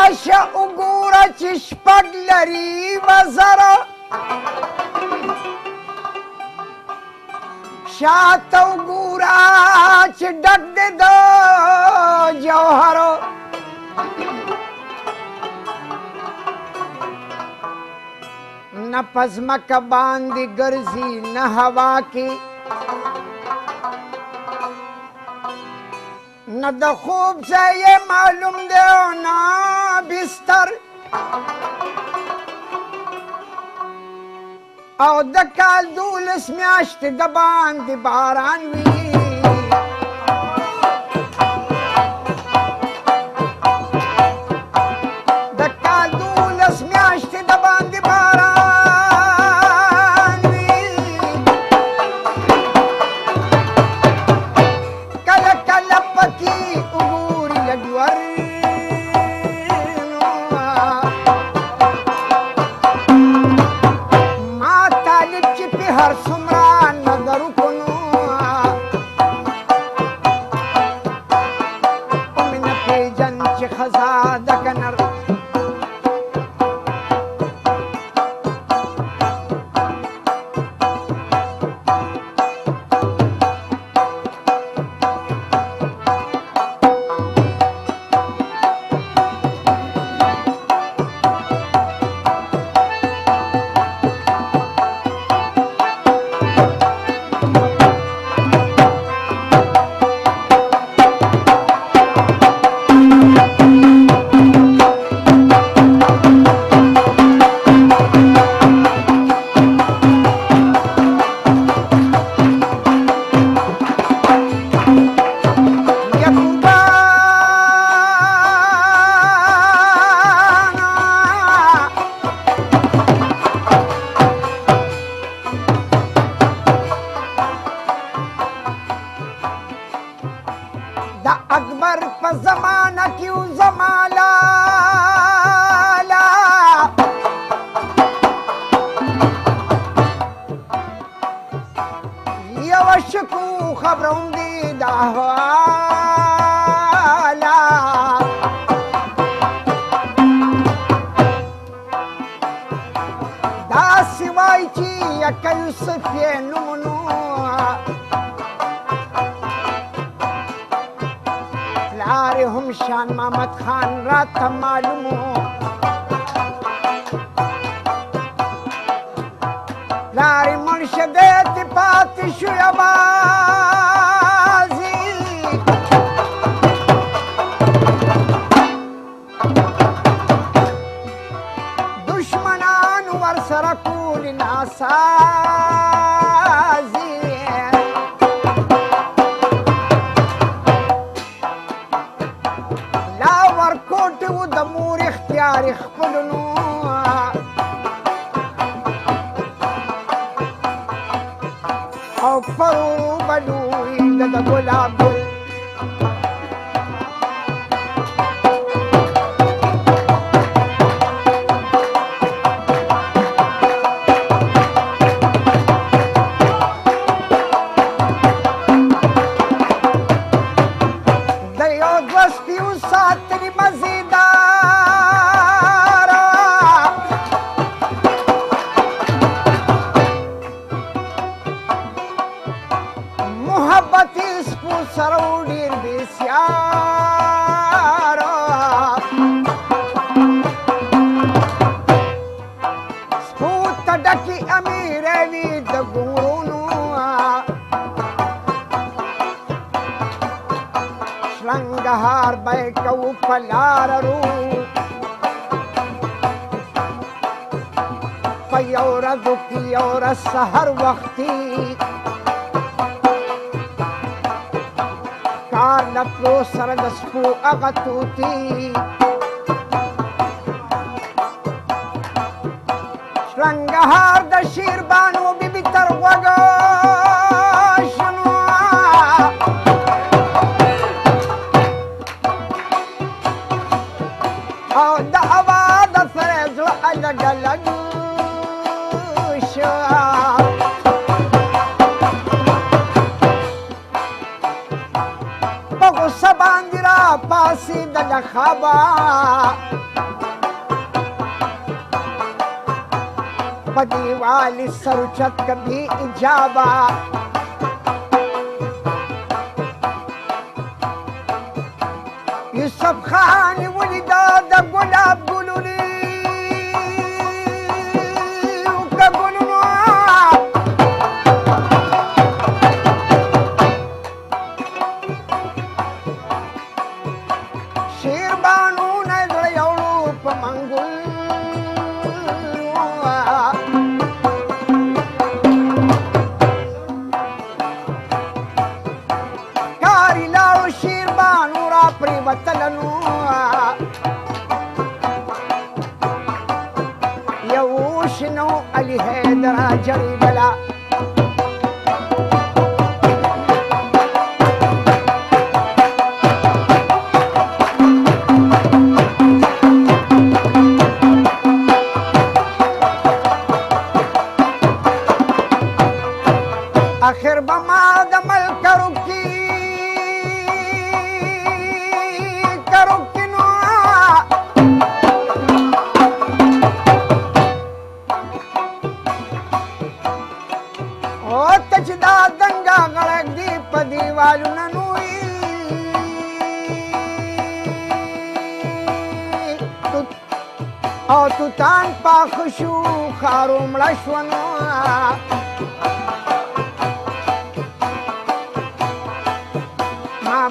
راشه وګوره چې شپږ لري وزره شاته وګوره چې ډک دی د جوهرو نه په ځمکه باندې ګرځي نه هوا کې نه د خوب ځای یې معلوم دی او نه بستر او د کال 12 میاشتې د باندې باران وي د کال 12 میاشتې د باندې باران وي کله کله پکې وګوري لږ هر څومره نظر وکړو ومې نه پېژن چې ښځه ده که نر اکبر په زمانه کې و زما لالا یوه شکو خبروم دې د احواله داسې وایي چې یکه یوسف یې نومونو پلار هم شان محمد خان راته معلومو پلار مړ شه دی ته پاتې شو یوازې دشمنان ورسره کولې ناسازي ورکوټ و د مور اختیار خپلونو او پرو بلوی د ګلاب ګل د یو دوه سپیو ساتلي مزیداره محبت سپو سره و ډېر بېسیاره سپو ته ډکې امیرې وي د ګورونو شرنګهار به یې کوو په لاره رو په یو ورځو کې یو ورځ سحر وختي کار له تلو سره د سپو هغه توتي شرنګهار د شیربانو بیبي تر غوږه شنو او د هوا د سره زړه لږ لږ شو په په غصه باندې را پاڅېدله خوابه په دیوال سر اوچت که بې اجابه یوسف خان یې ولیده د ګلاب ګلونې که ګلونو شیربانو نه زړه یوړو په منګل کاري لاړو شیربانو را پرېوتلنو یو شنو علي حیدر جړېدله آخر به ما د ملکرو کې نو او ته چې دا دنګه غړک دي په دیوالونه نوي او توتان پاخه شو خارو مړه شوه نو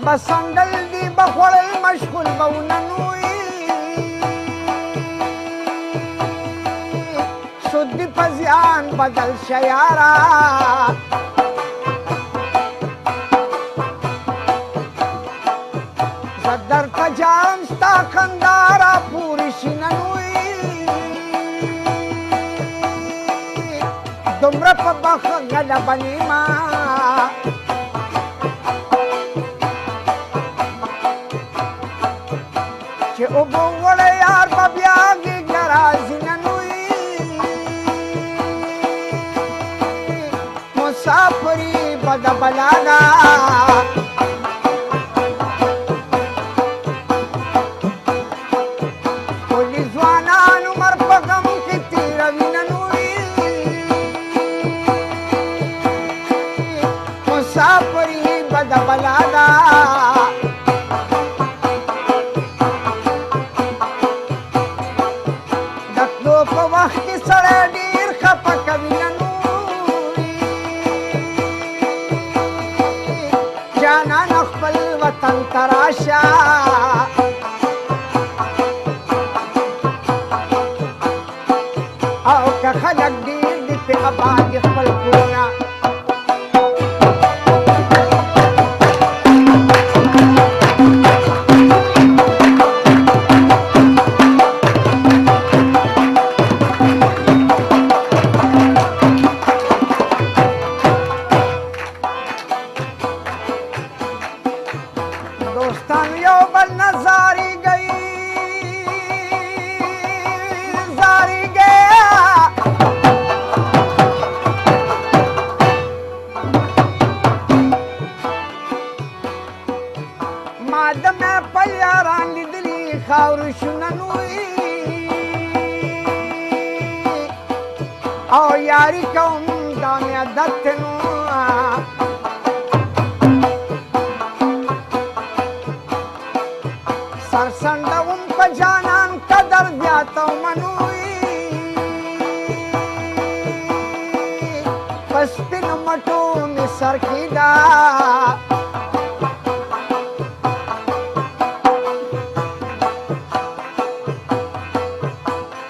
بسندل دی بخوړل مشغول به وننوي سود دی په زیان بدل شه یاره زه درته جام ستا خندا را پورې شي ننوي دومره په بخه غلبه نیمه چې اوبه وړی یار به بیا غېږه راځي ننوي مسافري به د بلا ده ټولې ځوانان عمر په غم کې تېروي ننوي مسافري به د بلا ده په وخت کې سړی ډېر خفه کوي ننوي جانانه خپل وطن ته راشه او که خلک ډېر دي پې آباد دي خپل کورونه دوستان یو بل نه زاریږئ ما د محفل یاران لیدلي خاورې شو ننوي او یاري کوم دا مې عادت نو سرسنډوم په جانان قدر زیاتوم نوي په سپینو مټو مې سر کېږده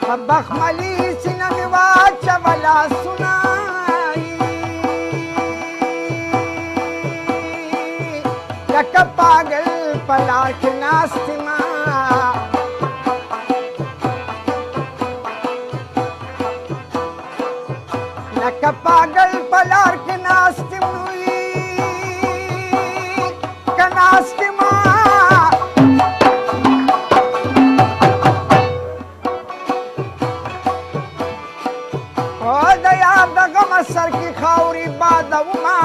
په بخملي سینه مې واچوه لاسونه لکه پاگل په لار کې ناست یمه لکه پاگل په لار کې ناست یم نوي که ناست یمه او د یار د غمه سر کې خاورې بادومه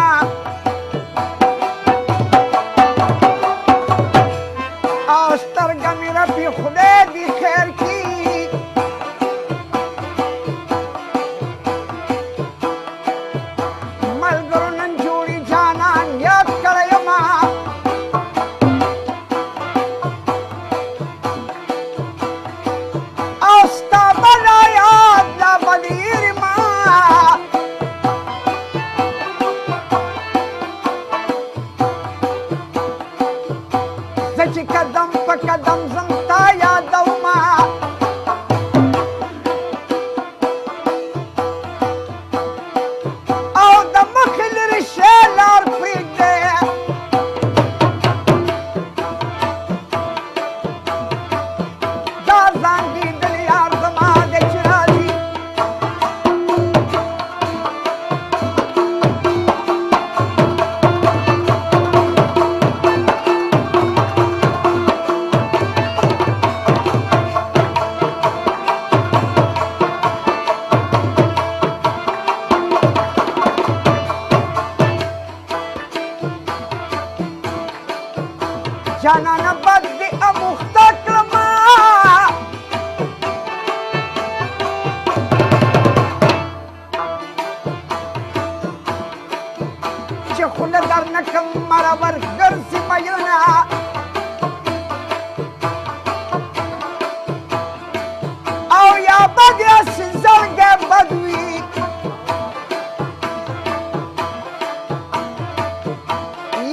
په قدم زم تا یادوما او د مخې لرې شی لار پرېږدې دا زانګېدلی یار زما دی چې راځي جانانه بد دې اموخته کړمه چې خوله در نه کړم مرور ګرځي میینه او یا به دې هسې زړګی بد وي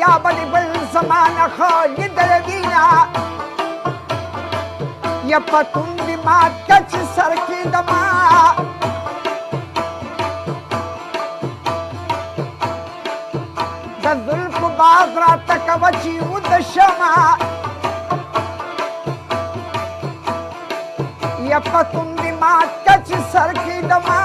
یا به دې بل زمانه ښه لیدلی وینه یا پتون دې مات که چې سر کېدمه د زلفو باز راته کوه چې وده شمه یا پتون دې مات که چې سر کېدمه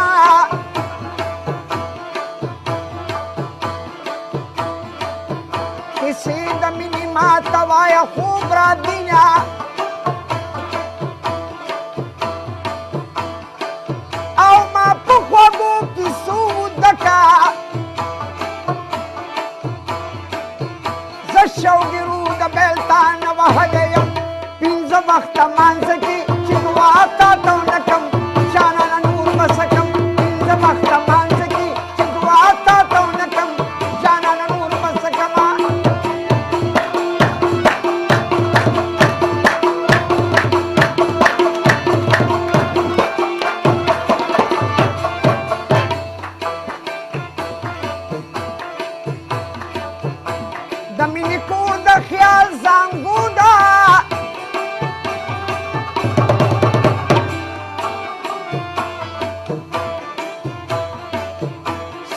کسی د مینې ماته وایه خوب را دینه او ما په خوږو کیسو ودکه زه شوګیرو د بیلتان وهلی یم پنځه وخته مانځه کې چې دعا تا ته ونه کړم جانانه نور به څه کړم پنځه وخته مانځه کې چې دعا تا ته ونه کړم جانانه نور به څه کړمه د مینې کور د خیال زانګو ده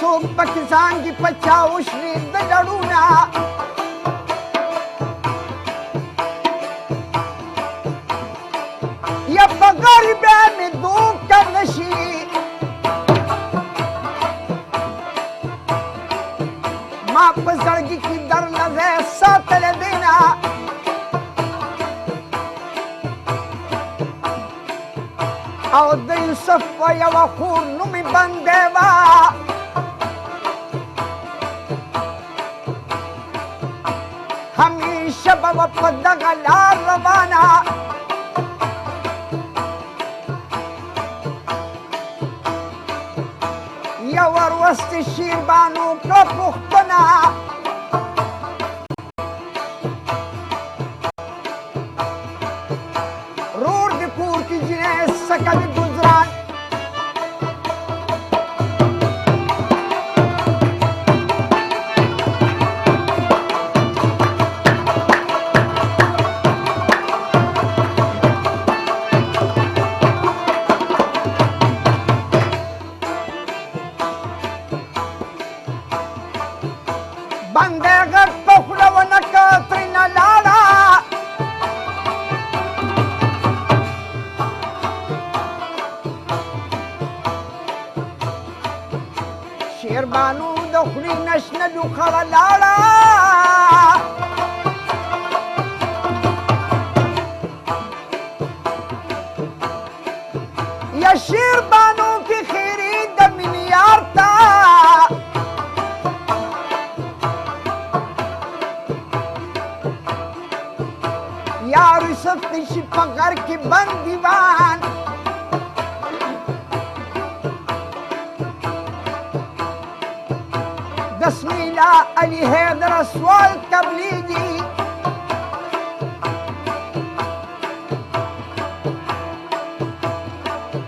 څوک پکې زانګي په چا وشلي د ډډونه یا په غریبۍ مې دوکه نشي ما په زړګي کې درنه ځای ساتلی دی نه او د یوسف په یوه خور نومې بندی وه همیشه به وه په دغه لار روانه یو وروستې شیربانو کړه پوښتنه رور د کور کې جنۍ څه کوي ګزران بندی غټ په خوله ونه کړه ترېنه لاړه شیربانو د خولې نشنه لوخړه لاړه یا شیربانو کې خیرې د مینې یار ته یار یوسف نشي په غر کې بند دیوان بسم الله علي حیدر سوال تبلیغی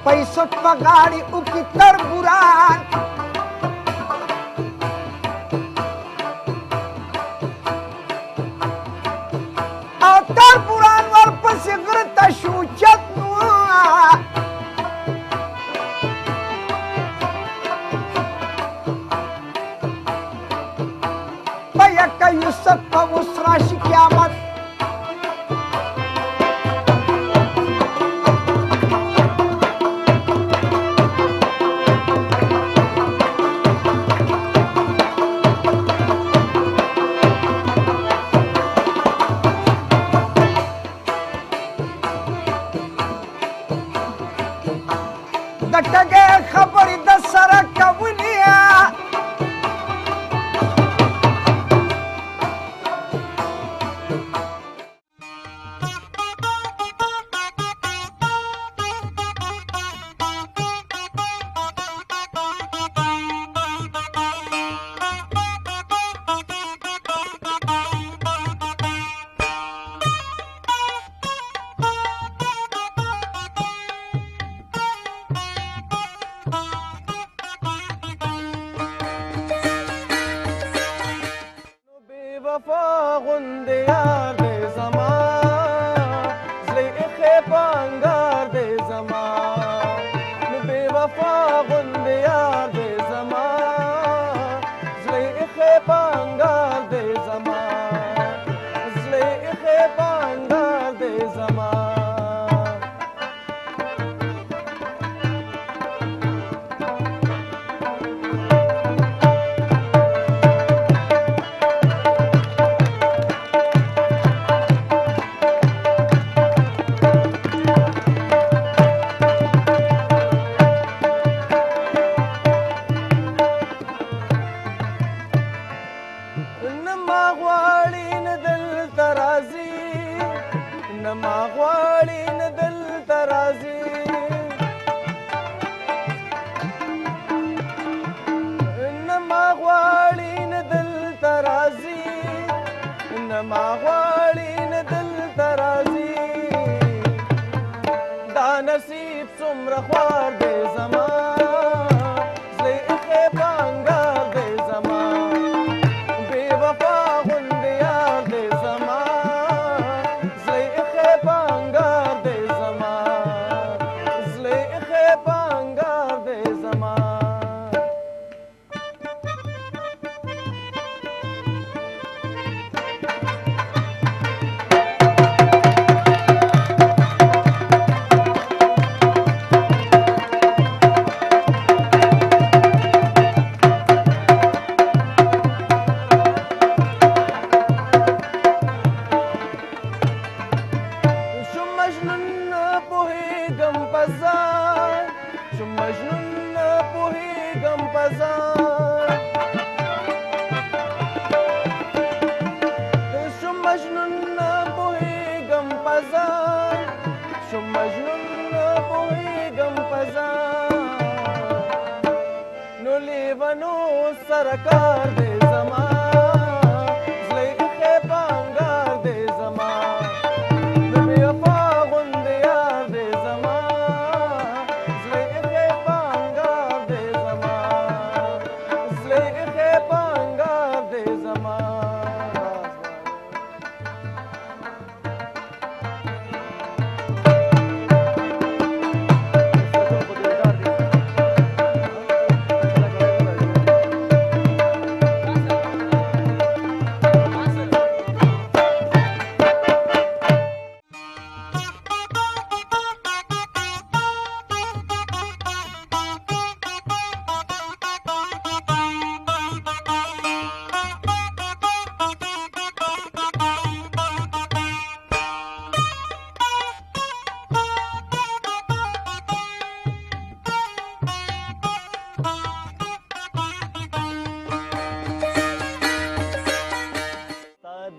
پیسو په غاړې وکړي تربوران او تربوران شو چتنو بیک یوسف په اوس راشي قیامت د ټګې خبرې د سره کولې وفا غند یار دے زمان زلی اخی پانگار دے زمان بے وفا غند یار دے زمان زلی اخی پانگار دے زمان زلی اخی پانگار دے زمان نما غواړي نه دلته راځي نما غواړي نه دلته راځي نما غواړي نه دلته راځي نما غواړي نه دلته راځي دا نصیب څومره خوار دی زما زلی ایښی پانګار دی زما شم مجنون پوهیږم په ځان شم مجنون پوهیږم په ځان شم مجنون پوهیږم په ځان نو لیونو سره کار دی زما زلی ایښی پانګار دی زما د بې وفا غوندې یار دی زما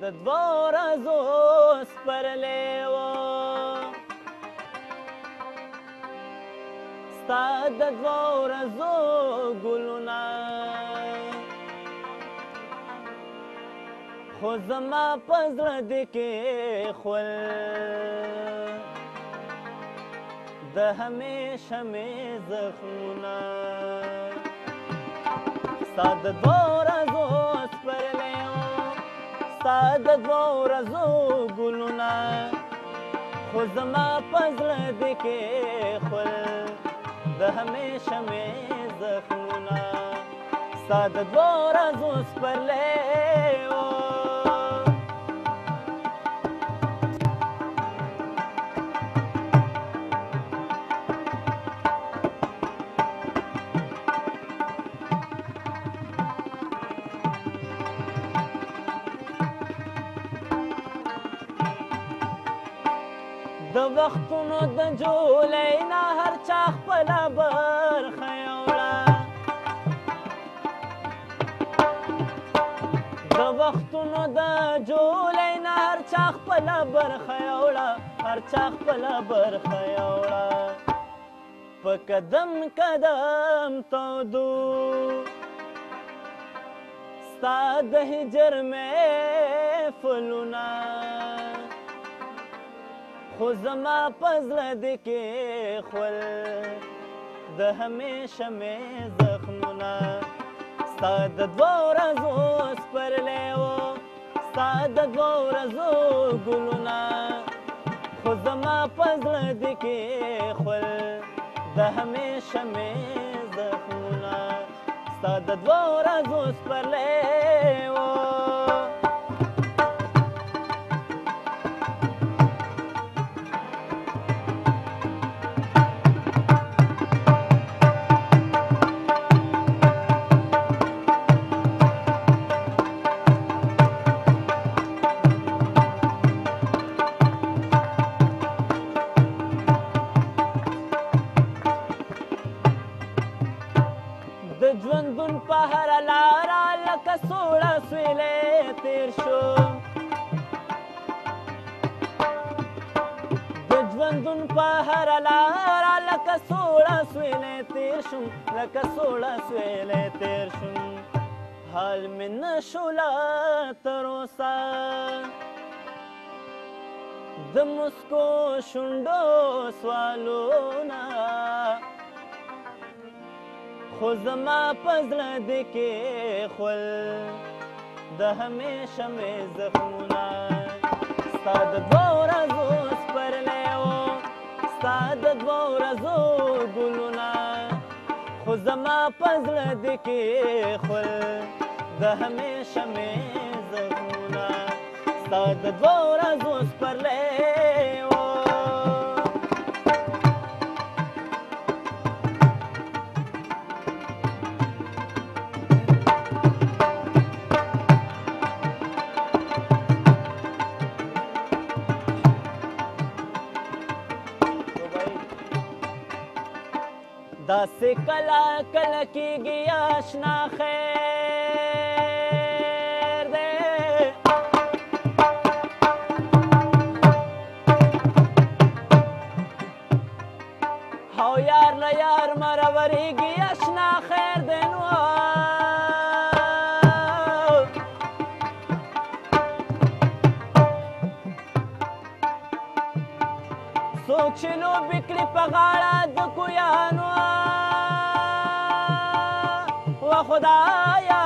د دوو ورځو سپرلی و ستا د دوو ورځو ګلونه خو زما په زړه دې کېښول د همیشه مې زخمونه ستا د دوو ورځو سپرلی و ستا د دوو ورځو ګلونه خو زما په زړه دې کېښول د همیشه مې زخمونه ستا د دوو ورځو سپرلی و د وختونو د جولۍ نه هر چا خپله برخه یوړه د وختونو د جولۍ نه هر چا خپله برخه یوړه هر چا خپله برخه یوړه په قدم قدم تودو ستا د هجر محفلونه خو زما په زړه دې کېښول د همیشه مې زخمونه ستا د دوو ورځو سپرلی و ستا د دوو ورځو ګلونه خو زما په زړه دې کېښول د همیشه مې زخمونه ستا د دوو ورځو سپرلی و د ژوندون په هره لاره لکه سوړه سویلی تېر شو د ژوندون په هره لاره لکه سوړه سویلی تېر شوم لکه سوړه سویلی تېر شوم حال مې نه شو لا تر اوسه د مسکو شونډو سوالونه خو زما په زړه دې کېښول د همیشه مې زخمونه ستا د دوو ورځو سپرلی و ستا د دوو ورځو ګلونه خو زما په زړه دې کېښول د همیشه مې زخمونه ستا د دوو ورځو سپرلی و داسې کله کله کېږي اشنا خیر دی او یار له یار مرورېږي اشنا خیر دی نو څوک چې لوبې کړي په غاړه د کویانو و خدایا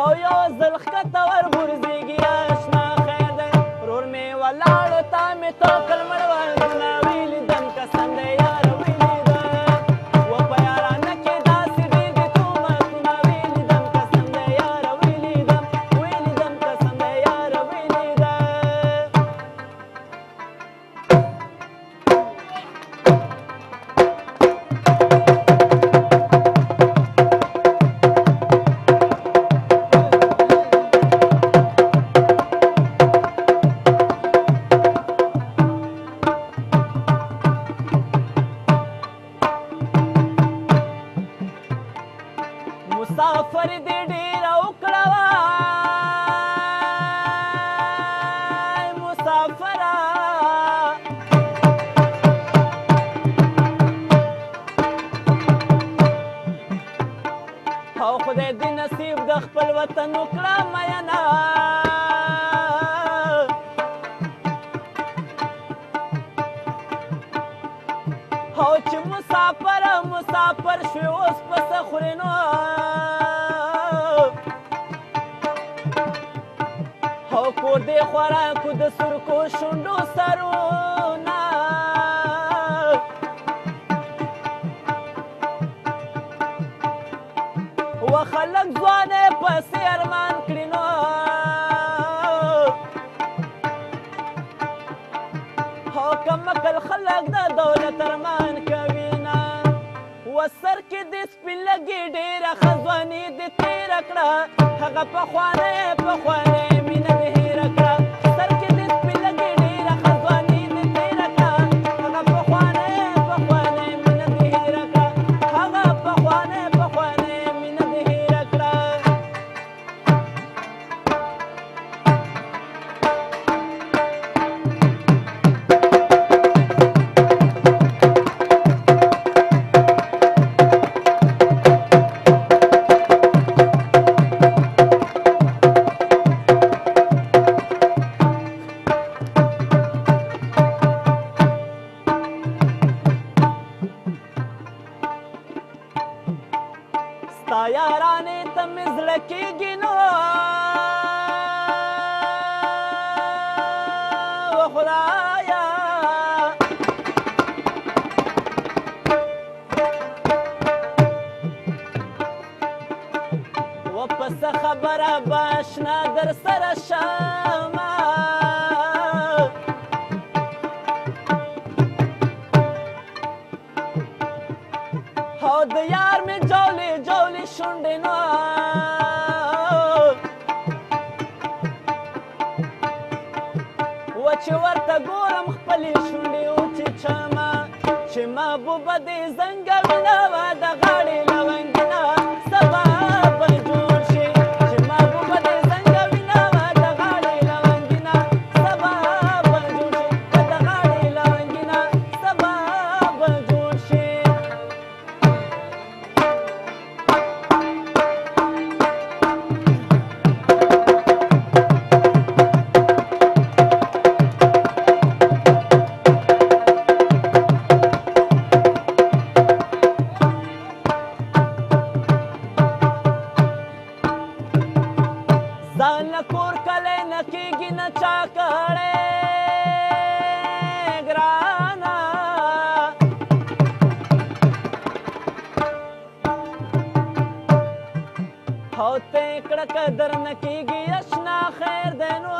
او یو ځل ښکته ورغورځېږي اشنا خیر دی ورور مې ولاړو تا مې توکل مړوندونه ولیدم قسم دی یاره ولیدم و په یارانه کې داسې ډېر دي تهمتونه ولیدم قسم دی یاره ولیدم ولیدم قسم دی یاره ولیدم مسافر دې ډېره وکړه وای مسافره او خدای دې نصیب د خپل وطن وکړه مینه او چې مسافر شوې اوس پسه خورې نو او کور دې خوراکو د سرکو شونډو سرونه و خلک ځوانې پسې ارمان کړي نو او کمکل خلک د دولت ارمان کوي نه و سر کې د سپین لګي ډېره ښه ځواني دې تېره کړه هغه پخوانۍ مینه دې هېره کړه سر کې د سپین لګي ډېره ښه ځواني دې تېره کړه هغه پخوانۍ مینه دې هېره کړه هغه پخوانۍ مینه دې هېره کړه ستا یارانې ته مې زړه کېږي نو و خدایا و پس خبره به اشنا در سره شمه او د یار مې جولې شونډې نو و چې ورته ګورم خپلې شونډې وچیچمه چې محبوبه دې زنګوینه وه د غاړې لونګینه سبا به جوړ شي چې محبوبه دې زنګوینه وه د غاړې لونګینه سبا به جوړ شي د غاړې لونګینه سبا به جوړ شي ځان له کور کلی نه کېږي نه چا کړی ګرانه او ته یې کړه قدر نه کېږي اشنا خیر دی نو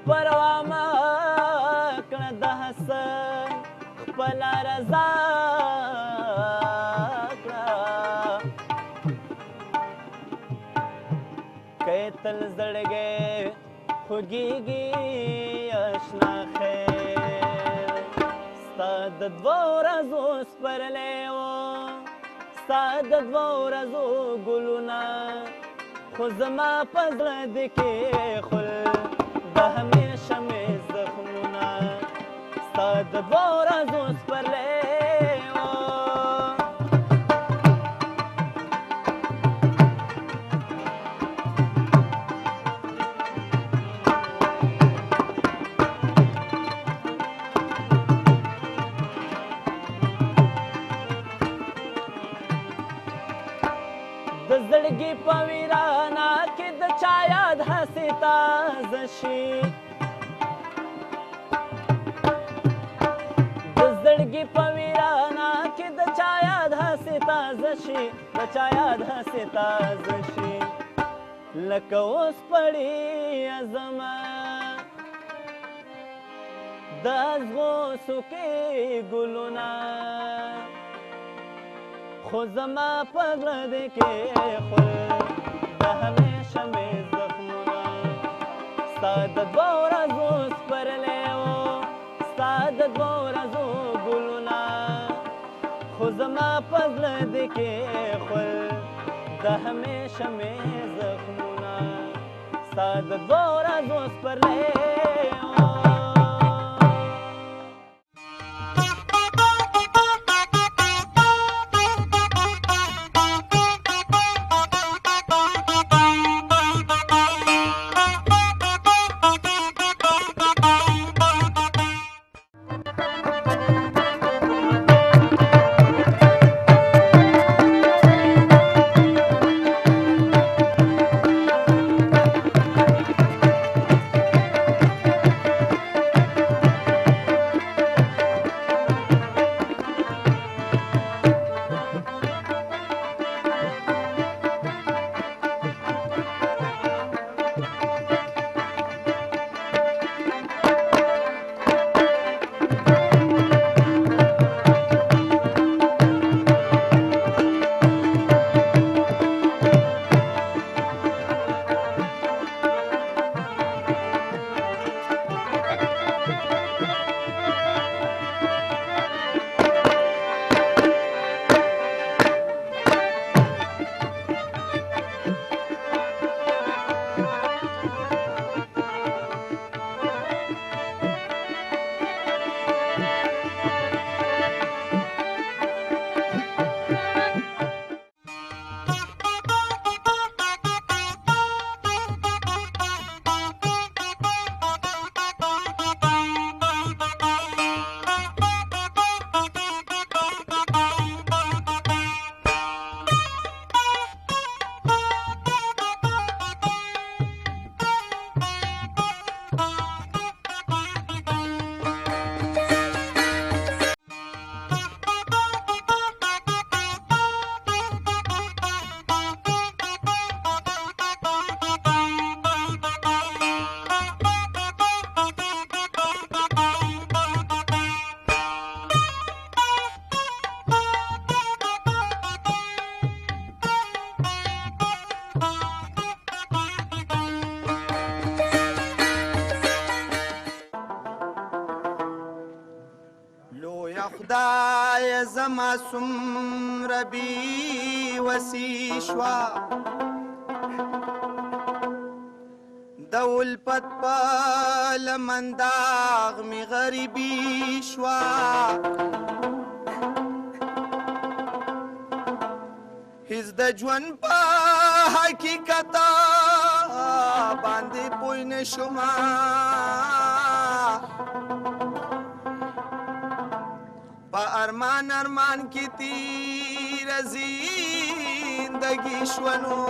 پروا مه کړه د حسن خپله رضا کړه که یې تل زړګی خوږېږي اشنا خیر ستا د دوو ورځو سپرلی و ستا د دوو ورځو ګلونه خو زما په زړه دې کېښول د همیشه مې زخمونه ستا د دوو ورځو سپرلی و د زړګي په ویرانه کې د چا یاد هسې تازه شي د زړګي په ویرانه کې د چا یاد هسې تازه شي د چا یاد هسې تازه شي لکه اوس پړی زما د ازغوسو کې ګلونه خو زما په زړه دې کېښول د همیشه مې زخمونه ستا د دوو ورځو سپرلی و ستا د دوو ورځو ګلونه خو زما په زړه دې کېښول د همیشه مې زخمونه ستا د دوو ورځو سپرلی و یاره خدای زما څومره بې وسې شوه د الفت په لمن داغ مې غریبي شوه هیڅ د ژوند په حقیقت باندې پوه نه شومه په ارمان ارمان کې تیره زندګي شوه نو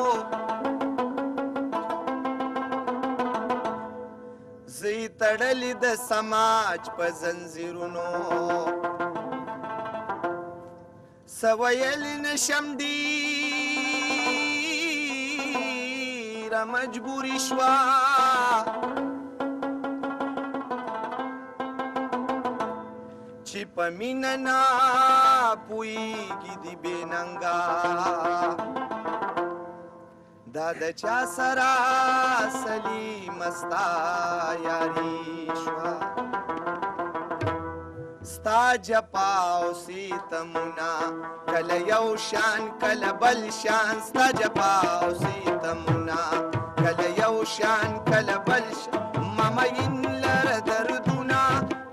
زه یې تړلې د سماج په زنځیرونو څه ویلی نشم ډېره مجبوري شوه چې په مینه نه پوهېږي د بې ننګه دا د چا سره سلیمه ستا یاري شوه ستا جپا او ستمونه کله یو شان کله بل شان ستا جپا او ستمونه کله یو شان کله بل شان ما مین لره دردونه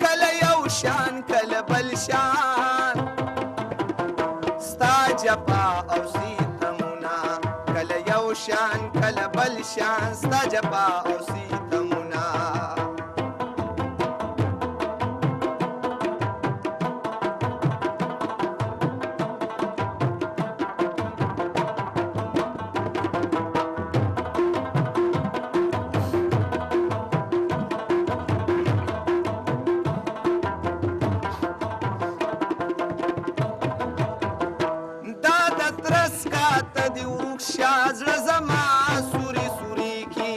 کله یو شان کله بل شان ستا جپا او ستمونه کله یو شان کله بل شان ستا جپا او ستمونه زړه زما سوري سوري کی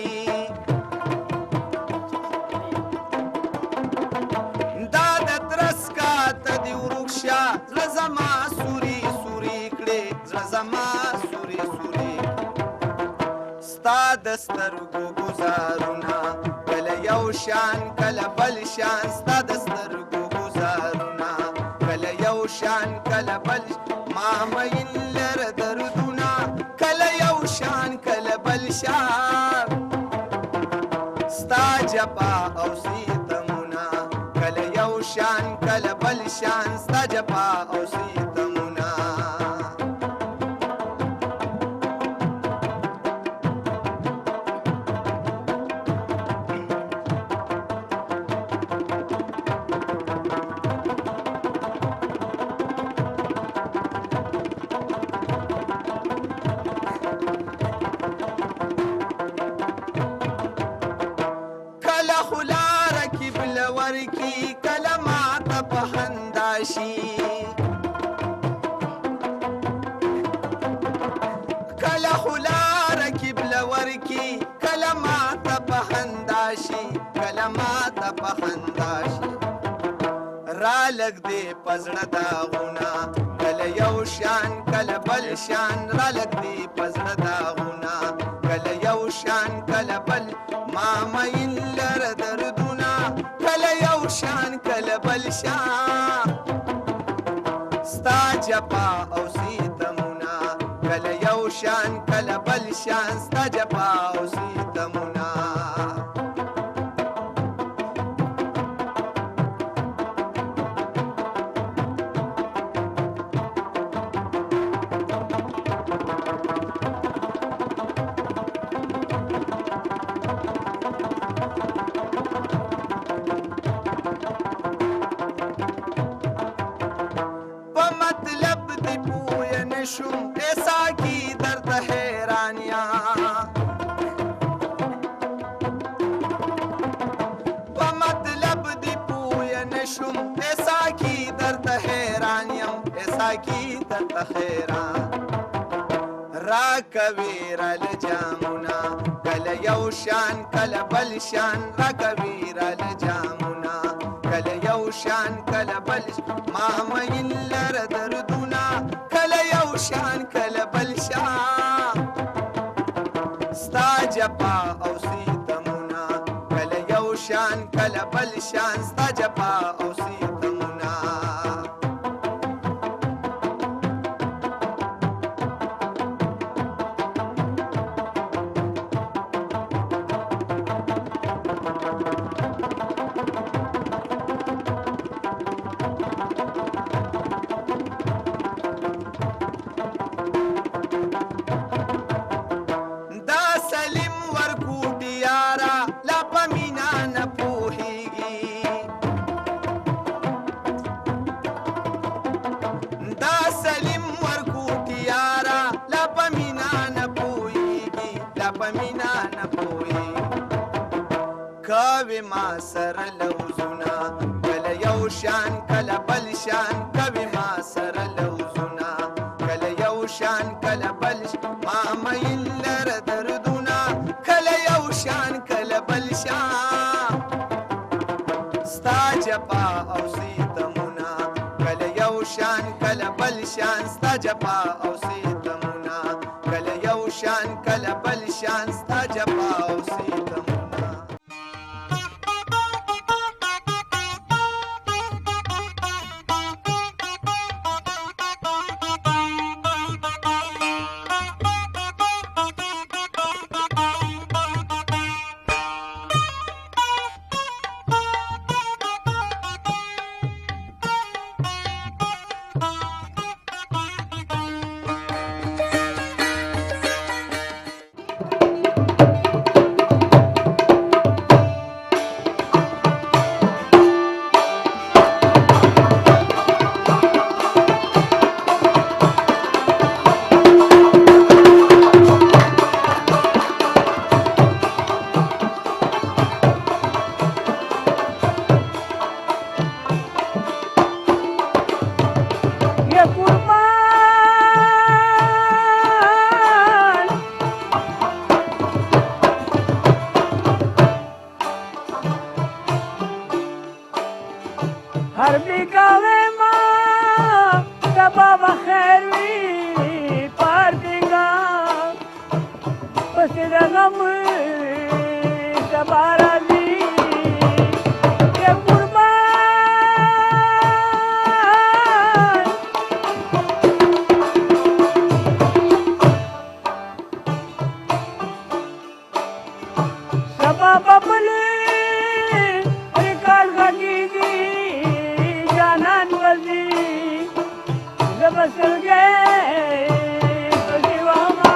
دا د ترس کا ته دی ورکشا زړه زما سوري سوري کړي زړه زما سوري سوري ستا د سترګو ګزارونه کله یو شان کله بل شان ستا د سترګو ګزارونه کله یو شان کله بل ما مین لره دردونه کله یو شان کله بل شان ستا جپا او ستمونه کله یو شان کله بل شان ستا جپا او ستمونه کی کلمات پهنداشي کله خلار کی بلور کی کلمات پهنداشي کلمات پهنداشي را لګ دې پزړه داغونه کله یو شان کله بل شان را لګ دې پزړه داغونه کله یو شان کله بل ما مین لره دردونه کله یو شان کله بل شان ستا جپا او ستمونه کله یو شان کله بل شان ستا جپا او ستمونه شم ایسا کی درد حیرانیاں مطلب دی پوی نشم ایسا کی درد حیرانیم ایسا کی درد حیران را کویر الجامنا کل یو شان کل بل شان را کویر الجامنا کل یو شان کل بل ما مین لر دردونا کل یو شان کل بل شان ستا جپا او ستمونا کل یو شان کل بل شان ستا جپا او ستمونا سره لوزونه کله یو شان کله بل شان کوي ما سره لوزونه کله یو شان کله بل ما میل لره دردونه کله یو شان کله بل شان ستا جفا او ستمونه کله یو شان کله بل شان ستا جفا او ستمونه کله یو شان کله بل شان ستا جفا او ستمونه هر بیگاوه ما سبا بخیر وی پر بیگاو پس دغم سبا راضی یہ قربان سبا ببلی बसल गए तो जीवामा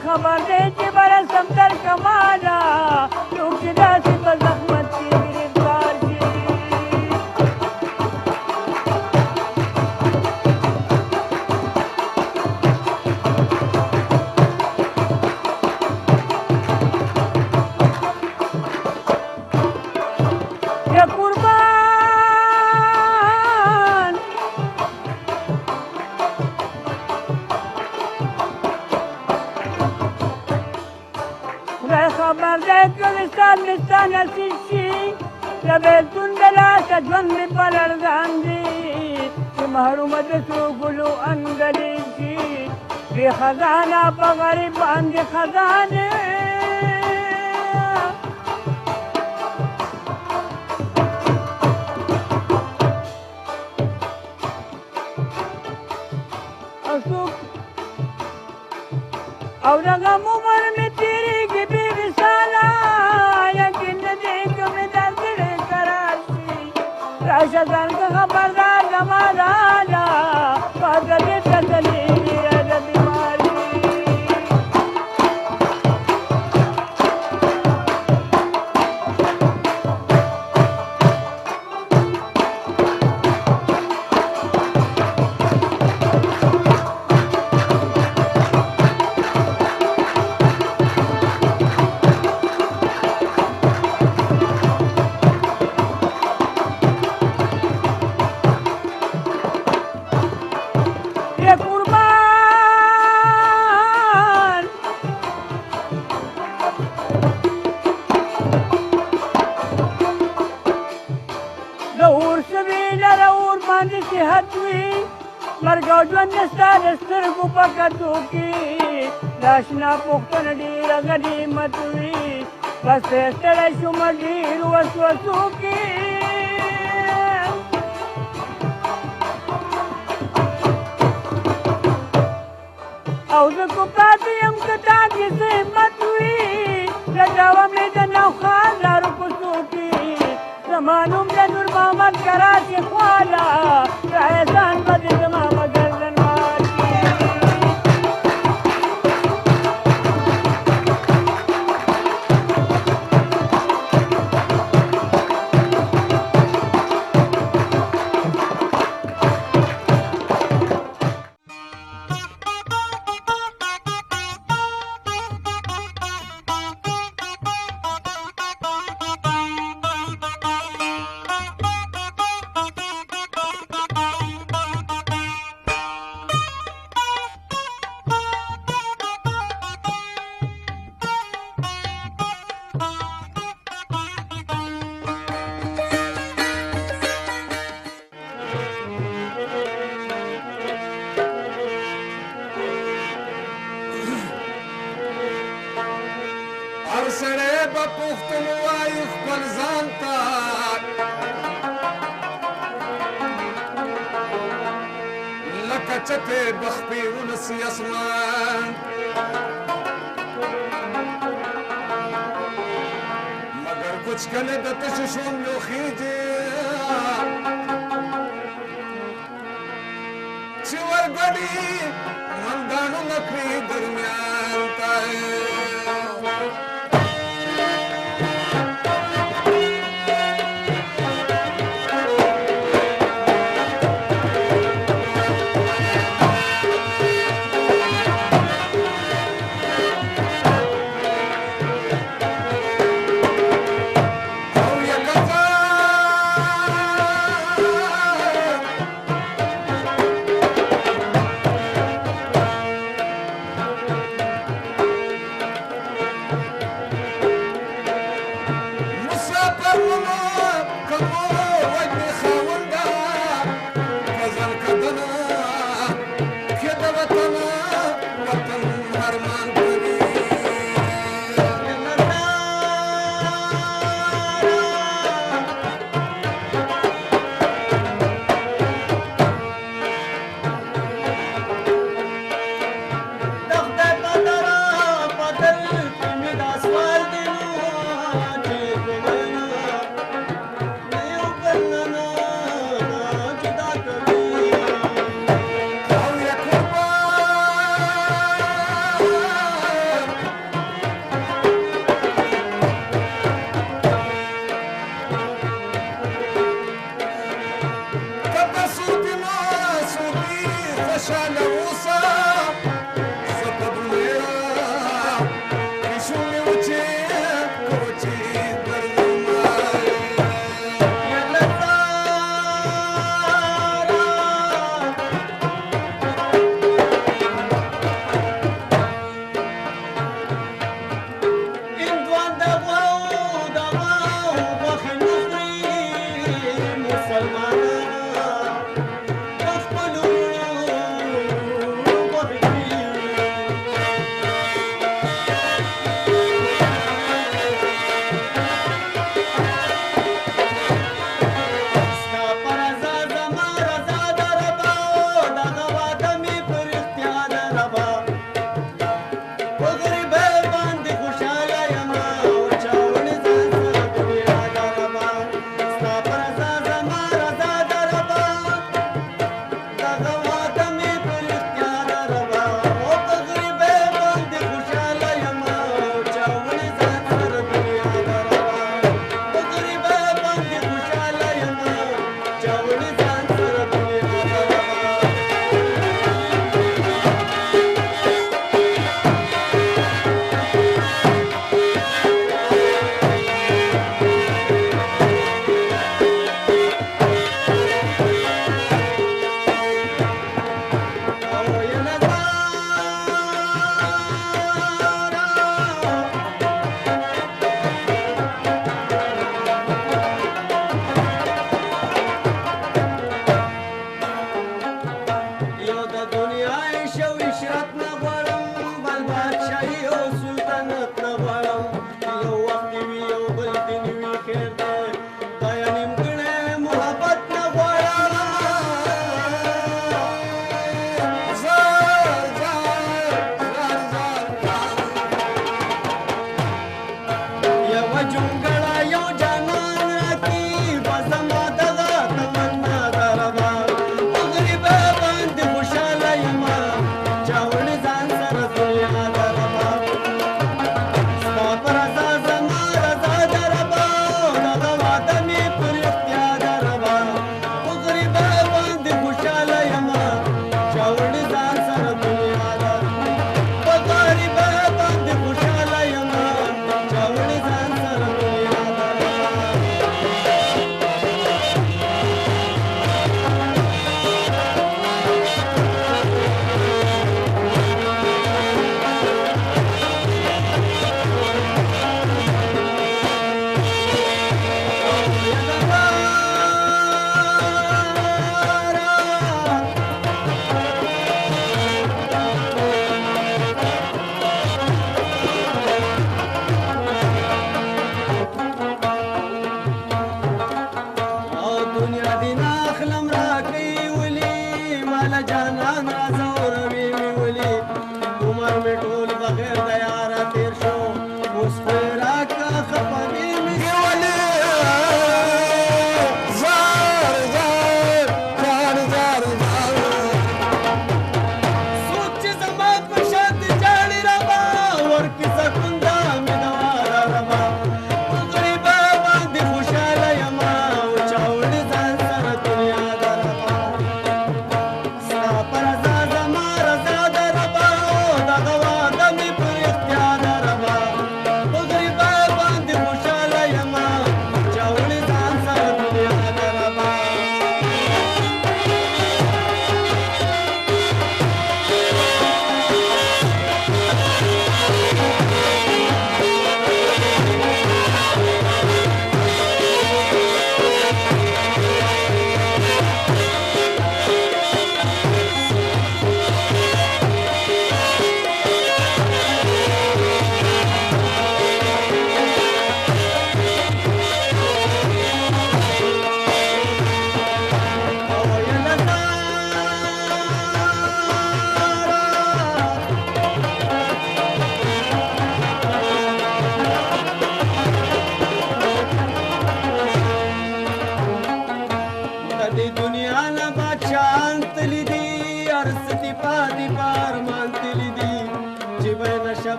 خبر دے چې برسم تر کمالا څوک چې داسې په زحمت کې گرفتار شي پلار دی کوهستان مې ستا نصیب شي د بېلتون د لاسه ژوند مې په لړزان دي چې محرومه د څو ګلو انګلې شي بې خزانه په غریب باندې خزانې او د غم عمر مې تېرېږي بې وصاله یقین نه دی که مې دا زړه قرار شي راشه ځان که خبردار زما د حاله پاته دې تسلېږي د بیماري مرګ او ژوند یې ستا د سترګو په کتو کې د اشنا پوښتنه ډېره غنیمت وي بس پرې ستړی شومه ډېرو وسوسو کې او زه کو پاتې یم که تا کې څه همت وي لټوه مې د نوښار لارو کوڅو کې زما نوم د نور محمد کراچي خواله که احسان به دې زما مګر سړی به پوښتنه وایي خپل ځان ته لکه چتې بخپې ونسي اسمان مګر کچ کله د تش شونډو خیږي چې ورګډي مندانو نکړي درمیان ته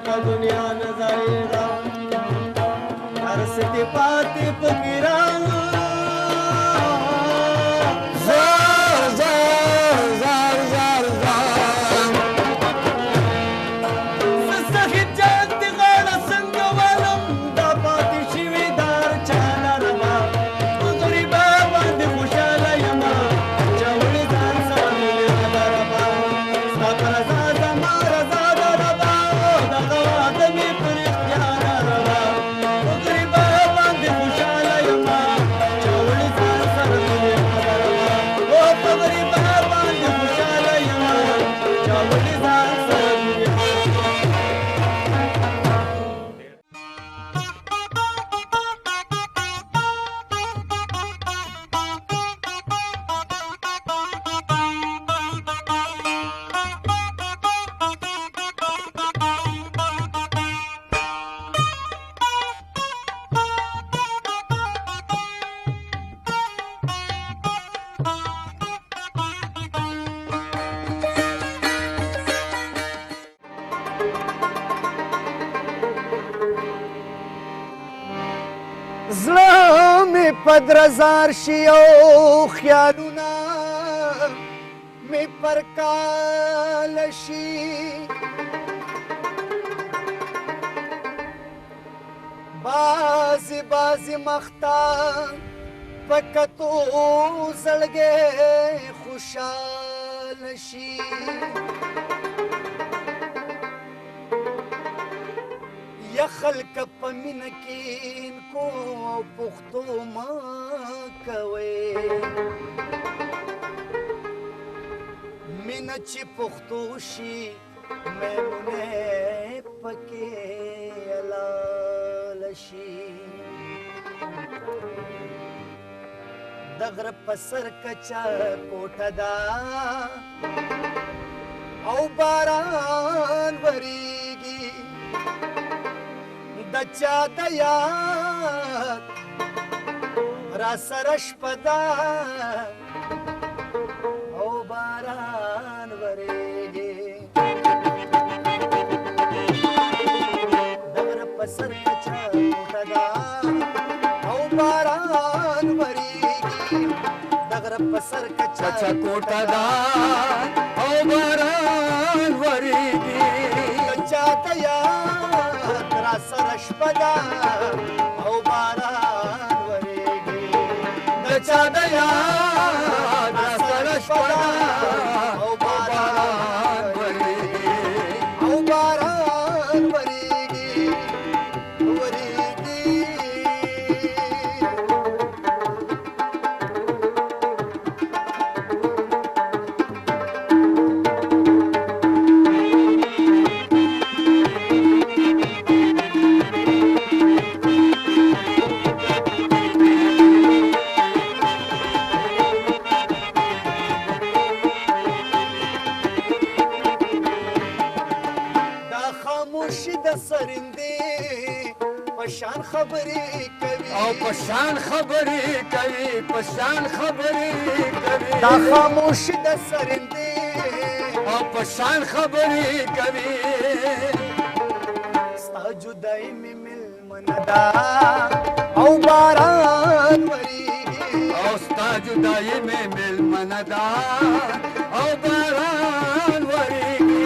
په دنیا نه ځایږه هر څه دې پاتې په ګرانو زار زار زار زار زار سخت جان دې غاړه څنګه والم دا پاتې شوي دار چا لرمه په غریبه باندې خوشحاله یمه چاوړې ځان سره مینې لرمه ستا په رضا زما رضا ده ربه دغه واده مې په رښتیا لرمه په غریبه باندې خوشحاله یمه بدرزار شي او خیالونه می پر کال شي بازي بازي مختا پکتو زړګي خوشحال شي یا خلق په مینه کې کو پختو ما کوي مینه چې پختو شي مې پکې حلال شي د غره په سر کچا کوټه ده او باران وریږي د چا د یاد را سره شپه ده او باران وریږي د غره په سر کچا کوټه ده او باران وریږي د غره په سر کچا کوټه ده او باران وریږي د چا د یاد را سره شپه ده او باران وریږي د چا د یاد را سره شپه ده او باران وریږي او باران وریږي وریږي پشان خبرې کوي او پشان خبرې کوي پشان خبرې کوي دا خاموش د سرندې او پشان خبرې کوي ستا جدای مې ملمنه ده او باران وریږي او ستا جدای مې ملمنه ده او باران وریږي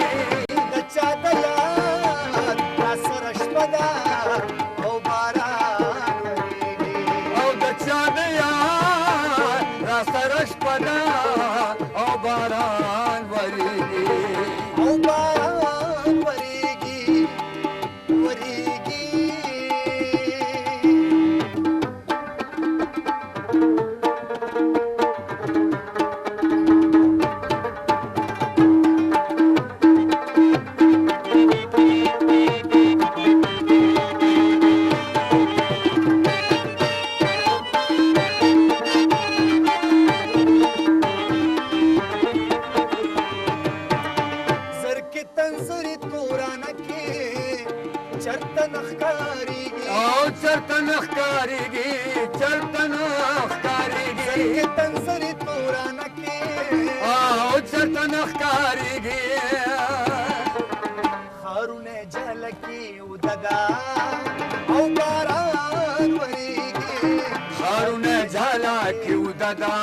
د چا د یاد را سره شپه ده سرشپدا او باران وریږي او باران وریږي وریږي چرته نخکاریږي او چرته نخکاریږي چرته نخکاریږي تنظري تورانه کې او چرته نخکاریږي خارونه جلکی وددا او باران وریږي خارونه جلکی وددا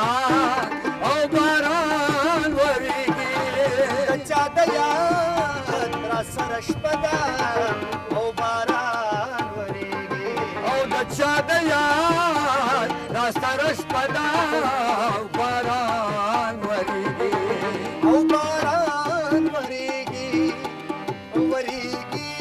او باران وریږي چا د یاد را سره شپه ده او باران وریږي او د چا د یاد را سره شپه ده او باران وریږي او باران وریږي وریږي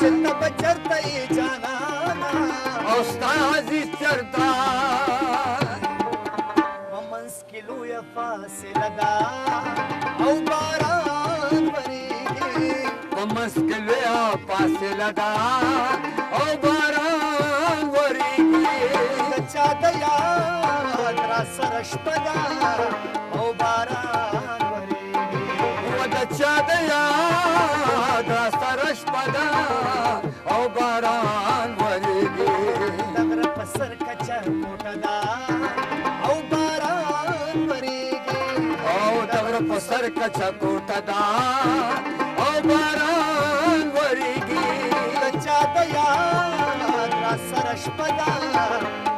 چرتا بچرتا ای جانانا استاد چرتا ومنس کلو یا فاصله دا او باران وریږي په مسکل یا فاصله ده او باران وریږي د چا د یاد را سره شپه ده او باران وریږي و د چا د یاد را سره شپه ده او باران وریږي د غره په سر کچه کوټه ده او باران وریږي او د غره په سر کچه کوټه ده او باران وریږي د چا د یاد را سره شپه ده